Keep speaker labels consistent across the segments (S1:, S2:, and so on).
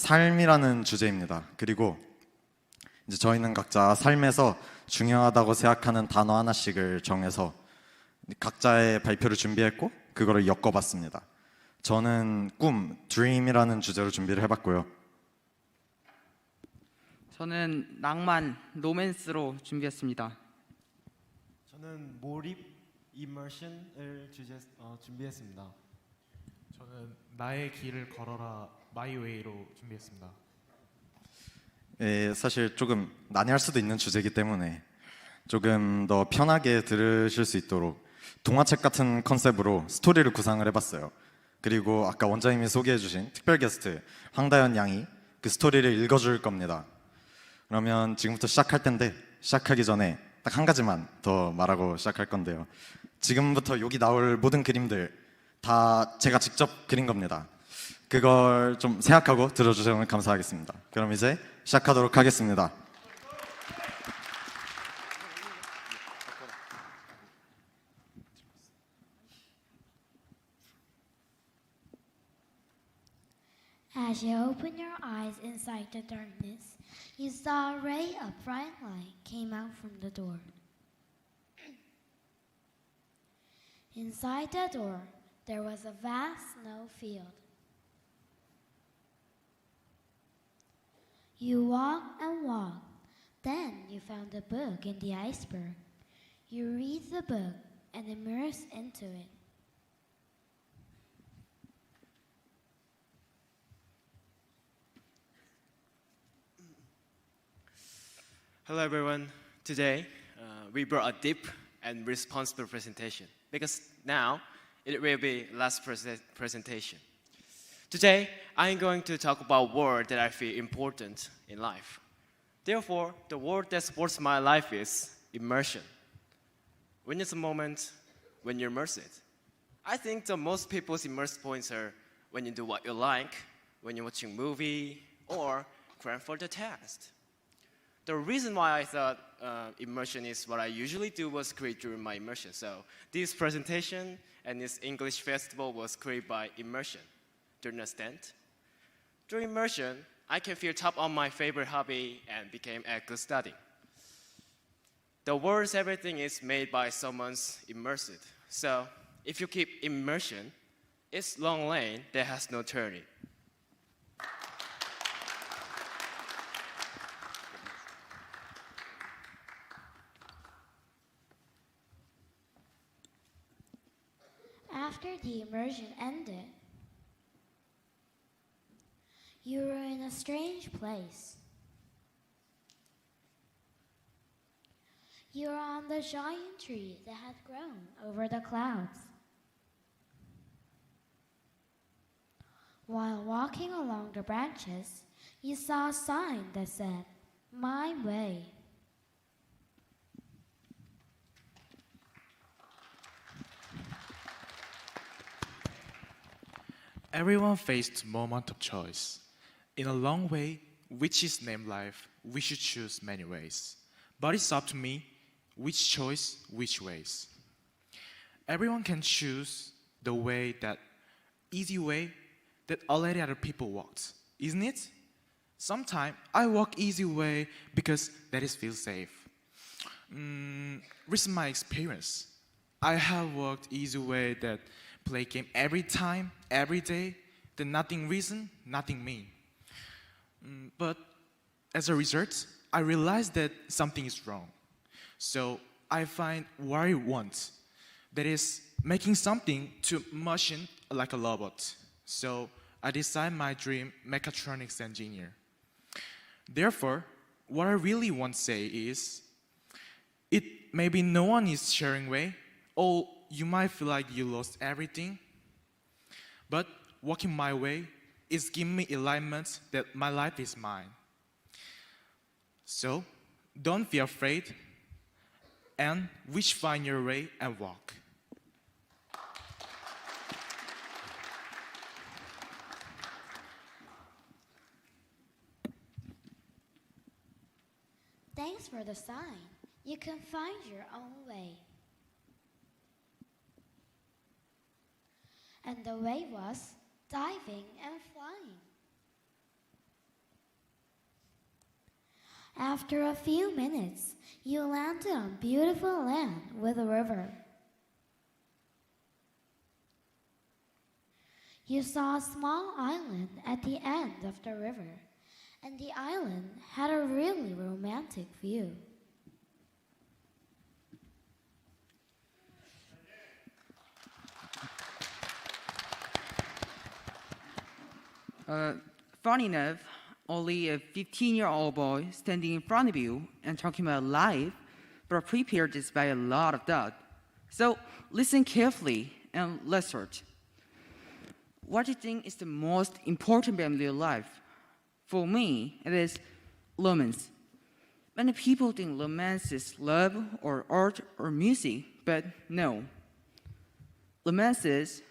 S1: 삶이라는 주제입니다. 그리고 이제 저희는 각자 삶에서 중요하다고 생각하는 단어 하나씩을 정해서 각자의 발표를 준비했고 그거를 엮어봤습니다. 저는 꿈, dream이라는 주제로 준비를 해봤고요.
S2: 저는 낭만, 로맨스로 준비했습니다.
S3: 저는 몰입, immersion을 준비했습니다.
S4: 저는 나의 길을 걸어라, my way로 준비했습니다.
S1: 사실 조금 난해할 수도 있는 주제이기 때문에 조금 더 편하게 들으실 수 있도록 동화책 같은 컨셉으로 스토리를 구상을 해봤어요. 그리고 아까 원장님이 소개해주신 특별 게스트 황다연 양이 그 스토리를 읽어줄 겁니다. 그러면 지금부터 시작할 텐데 시작하기 전에 딱 한 가지만 더 말하고 시작할 건데요. 지금부터 여기 나올 모든 그림들 다 제가 직접 그린 겁니다. 그걸 좀 생각하고 들어주시면 감사하겠습니다. 그럼 이제 시작하도록 하겠습니다.
S5: As you open your eyes inside the darkness, you saw a ray of bright light came out from the door. Inside the door, there was a vast snow field. You walked and walked. Then you found a book in the iceberg. You read the book and immerse into it.
S3: Hello everyone. Today we brought a deep and responsible presentation because now it will be last presentation. Today I'm going to talk about word that I feel important in life. Therefore, the word that supports my life is immersion. When it's a moment when you immerse it. I think the most people's immerse points are when you do what you like, when you're watching movie, or cram for the test. The reason why I thought immersion is what I usually do was create during my immersion. So this presentation and this English festival was created by immersion. Do you understand? Through immersion, I can feel top on my favorite hobby and became a good study. The words, everything is made by someone's immersed. So if you keep immersion, it's long lane that has no turning.
S5: After the immersion ended, you were in a strange place. You were on the giant tree that had grown over the clouds. While walking along the branches, you saw a sign that said, "My way."
S4: Everyone faced moment of choice. In a long way, which is named life, we should choose many ways. But it's up to me, which choice, which ways. Everyone can choose the way that easy way that already other people walked, isn't it? Sometimes I walk easy way because that is feel safe. Recent my experience, I have walked easy way that play game every time, every day, then nothing reason, nothing me. But as a result, I realized that something is wrong. So I find what I want, that is making something to machine like a robot. So I decide my dream, mechatronics engineer. Therefore, what I really want to say is, it maybe no one is sharing way, or you might feel like you lost everything, but walking my way is giving me alignment that my life is mine. So don't be afraid, and wish find your way and walk.
S5: Thanks for the sign. You can find your own way. And the way was diving and flying. After a few minutes, you landed on beautiful land with a river. You saw a small island at the end of the river, and the island had a really romantic view.
S2: Funny enough, only a 15-year-old boy standing in front of you and talking about life, but prepared this by a lot of doubt. So listen carefully and let's search. What do you think is the most important family of life? For me, it is romance. Many people think romance is love or art or music, but no. Romance is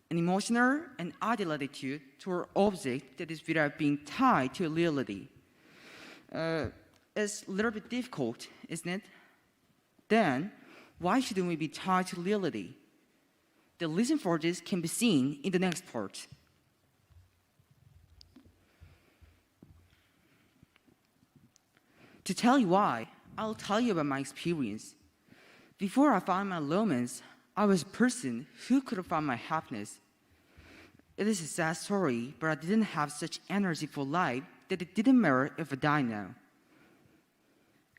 S2: an emotional and ideal attitude toward object that is without being tied to reality. It's a little bit difficult, isn't it? Then, why shouldn't we be tied to reality? The reason for this can be seen in the next part. To tell you why, I'll tell you about my experience. Before I found my romance, I was a person who could have found my happiness. It is a sad story, but I didn't have such energy for life that it didn't matter if I die now.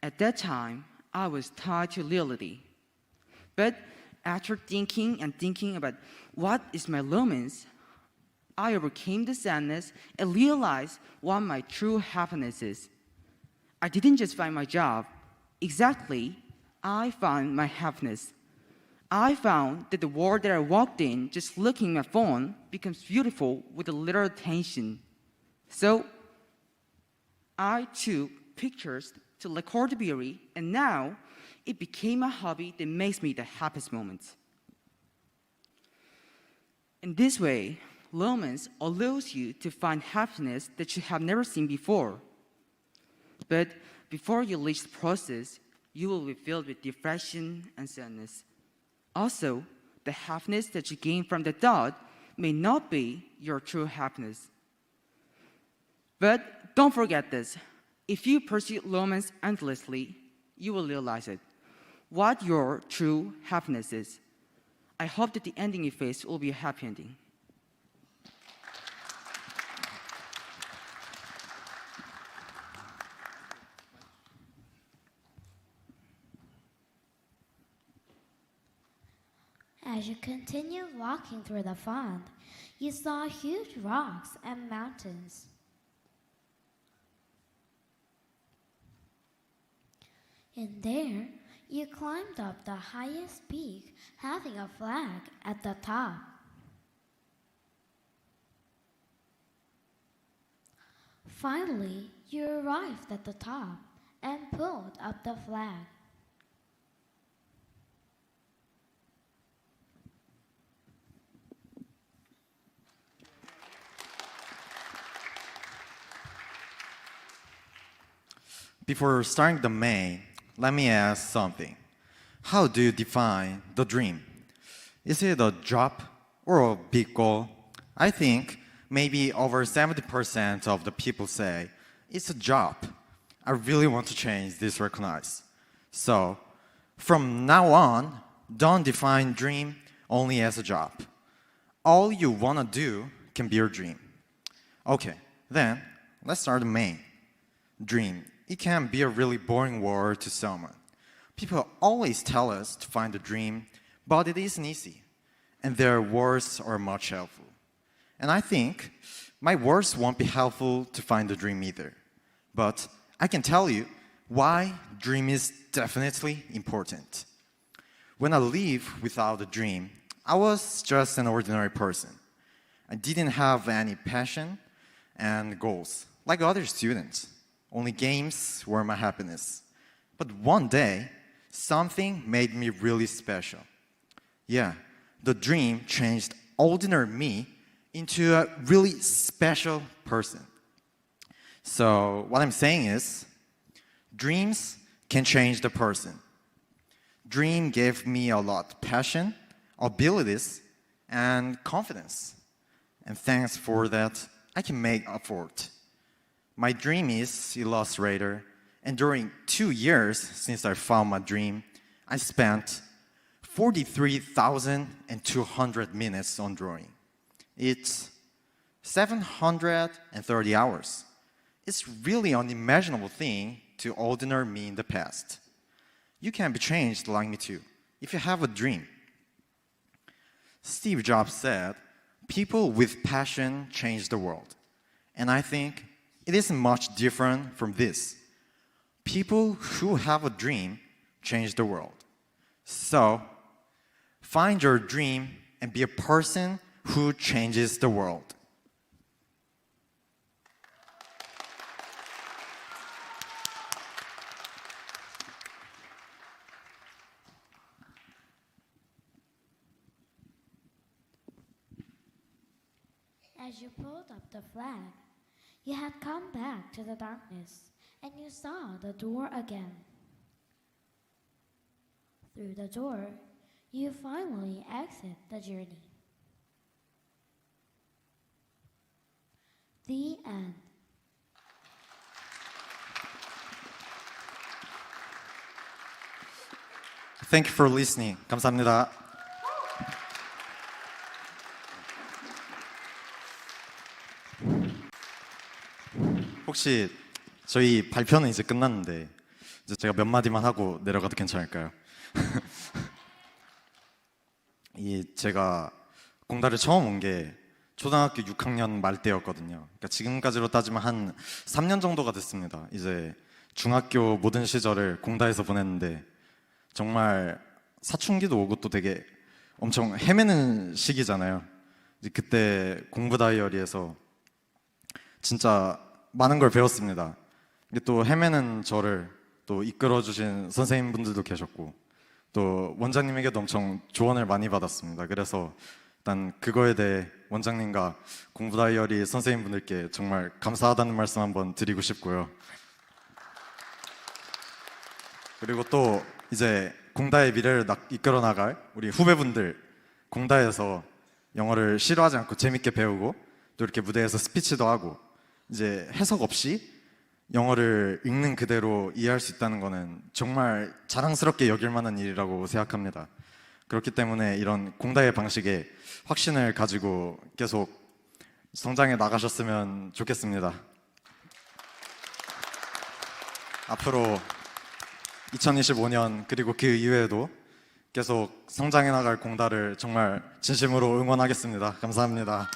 S2: At that time, I was tied to reality. But after thinking and thinking about what is my romance, I overcame the sadness and realized what my true happiness is. I didn't just find my job. Exactly, I found my happiness. I found that the world that I walked in just looking at my phone becomes beautiful with a little attention. So I took pictures to record the beauty, and now it became a hobby that makes me the happiest moments. In this way, romance allows you to find happiness that you have never seen before. But before you reach the process, you will be filled with depression and sadness. Also, the happiness that you gain from the thought may not be your true happiness. But don't forget this. If you pursue romance endlessly, you will realize it. What your true happiness is. I hope that the ending you face will be a happy ending.
S5: As you continued walking through the pond, you saw huge rocks and mountains. And there, you climbed up the highest peak, having a flag at the top. Finally, you arrived at the top and pulled up the flag.
S1: Before starting the main, let me ask something. How do you define the dream? Is it a job or a big goal? I think maybe over 70% of the people say it's a job. I really want to change this recognize. So, from now on, don't define dream only as a job. All you want to do can be your dream. Okay, then let's start the main. Dream. It can be a really boring word to someone. People always tell us to find a dream, but it isn't easy. And their words are much helpful. And I think my words won't be helpful to find a dream either. But I can tell you why dream is definitely important. When I live without a dream, I was just an ordinary person. I didn't have any passion and goals like other students. Only games were my happiness. But one day, something made me really special. Yeah, the dream changed ordinary me into a really special person. So what I'm saying is, dreams can change the person. Dream gave me a lot of passion, abilities, and confidence. And thanks for that, I can make up for it. My dream is illustrator, and during 2 years since I found my dream, I spent 43,200 minutes on drawing. It's 730 hours. It's really an unimaginable thing to ordinary me in the past. You can be changed like me too, if you have a dream. Steve Jobs said, people with passion change the world. And I think it isn't much different from this. People who have a dream change the world. So, find your dream and be a person who changes the world.
S5: As you pulled up the flag, you had come back to the darkness and you saw the door again. Through the door, you finally exit the journey. The end.
S1: Thank you for listening. 감사합니다. 혹시 저희 발표는 이제 끝났는데 이제 제가 몇 마디만 하고 내려가도 괜찮을까요? 제가 공다를 처음 온 게 초등학교 6학년 말 때였거든요. 그러니까 지금까지로 따지면 한 3년 정도가 됐습니다. 이제 중학교 모든 시절을 공다에서 보냈는데 정말 사춘기도 오고 또 되게 엄청 헤매는 시기잖아요. 이제 그때 공부 다이어리에서 진짜 많은 걸 배웠습니다. 근데 또 헤매는 저를 또 이끌어주신 선생님분들도 계셨고 또 원장님에게도 엄청 조언을 많이 받았습니다. 그래서 일단 그거에 대해 원장님과 공부 다이어리 선생님분들께 정말 감사하다는 말씀 한번 드리고 싶고요. 그리고 또 이제 공다의 미래를 이끌어 나갈 우리 후배분들, 공다에서 영어를 싫어하지 않고 재밌게 배우고 또 이렇게 무대에서 스피치도 하고 이제 해석 없이 영어를 읽는 그대로 이해할 수 있다는 거는 정말 자랑스럽게 여길 만한 일이라고 생각합니다. 그렇기 때문에 이런 공다의 방식에 확신을 가지고 계속 성장해 나가셨으면 좋겠습니다. 앞으로 2025년 그리고 그 이후에도 계속 성장해 나갈 공다를 정말 진심으로 응원하겠습니다. 감사합니다.